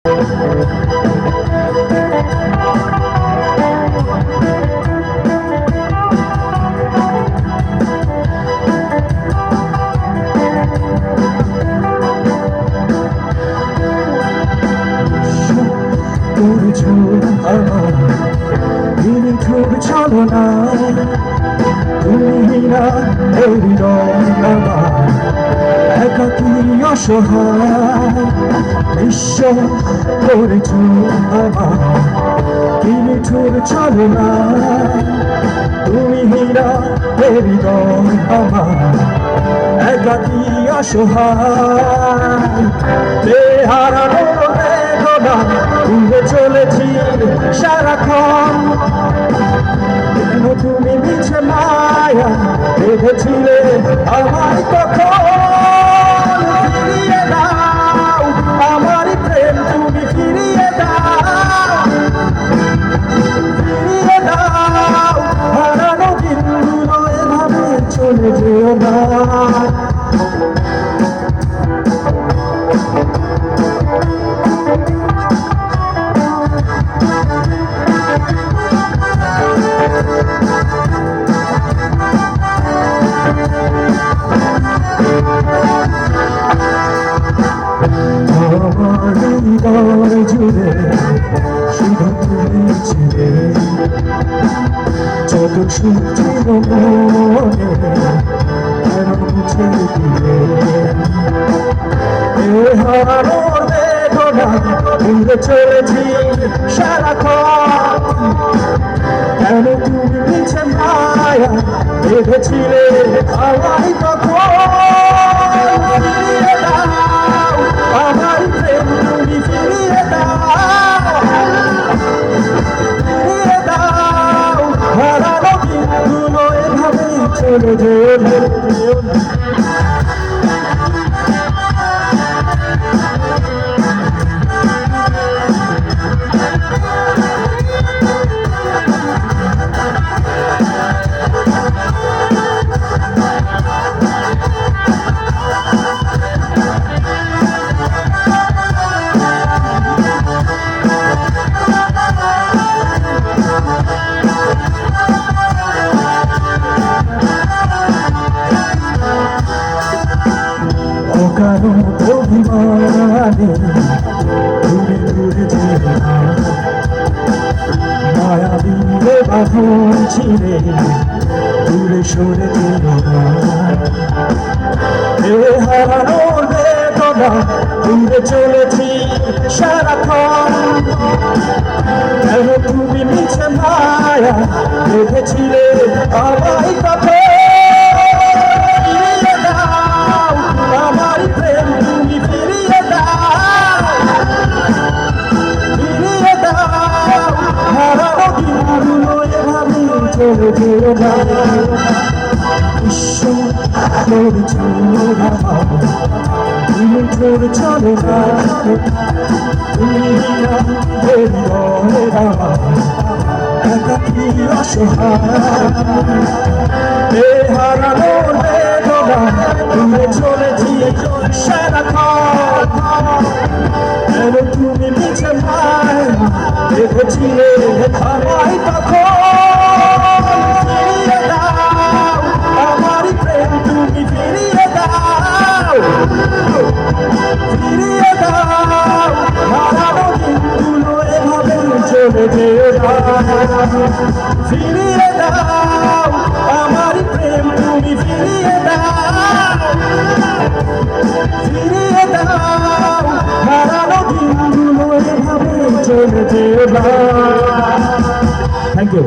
করেছো আমার নিঠুর ছলনা, তুমি না এই হৃদয় আমার একাকী অসহায়। ঈশ্বর করেছো আমার নিঠুর ছলনা, তুমি না এই হৃদয় আমার একাকী অসহায়। হারানো উড়ে চলেছি সারাক্ষণ, কেন তুমি মিছে মায়া বেঁধেছিলে আমায় কখন? ফিরিয়ে দাও আমার প্রেম, তুমি ফিরিয়ে দাও, ফিরিয়ে দাও। হারানো দিনগুলো এভাবে চলে যেও না। আমার হৃদয় জুড়ে শুধু তুমি ছিলে, যত সুখ ছিল মনে কেন মুছে দিলে? এ হারানোর বেদনা উড়ে চলেছি সারাক্ষণ, কেন তুমি মিছে মায়া বেঁধেছিলে আমায় কখন? ফিরিয়ে দাও আমার প্রেম, তুমি ফিরিয়ে দাও, ফিরিয়ে দাও। হারানো দিনগুলো এভাবে চলে যেও না। অকারণ অভিমানে দূরে দূরে যেও না, মায়া দিলে বাঁধন ছিঁড়ে দূরে সরে যেও না। এ হারানোর বেদনা দূরে চলেছি সারাক্ষণ, কেন তুমি মিছে মায়া বেঁধেছিলে আমায় কখন? চলে যেও না। ঈশ্বর করেছো আমার নিঠুর ছলনা, তুমি না হৃদয় আমার একাকী অসহায়। এ হারানোর বেদনা উড়ে চলেছি সারাক্ষণ, কেন তুমি মিছে মায়া বেঁধেছিলে আমায় কখন? ফিরিয়ে দাও হারানো দিনগুলো এভাবে চলে যেও না। ফিরিয়ে দাও আমার প্রেম, তুমি ফিরিয়ে দাও, ফিরিয়ে দাও। হারানো দিনগুলো এভাবে চলে যেও না। Thank you.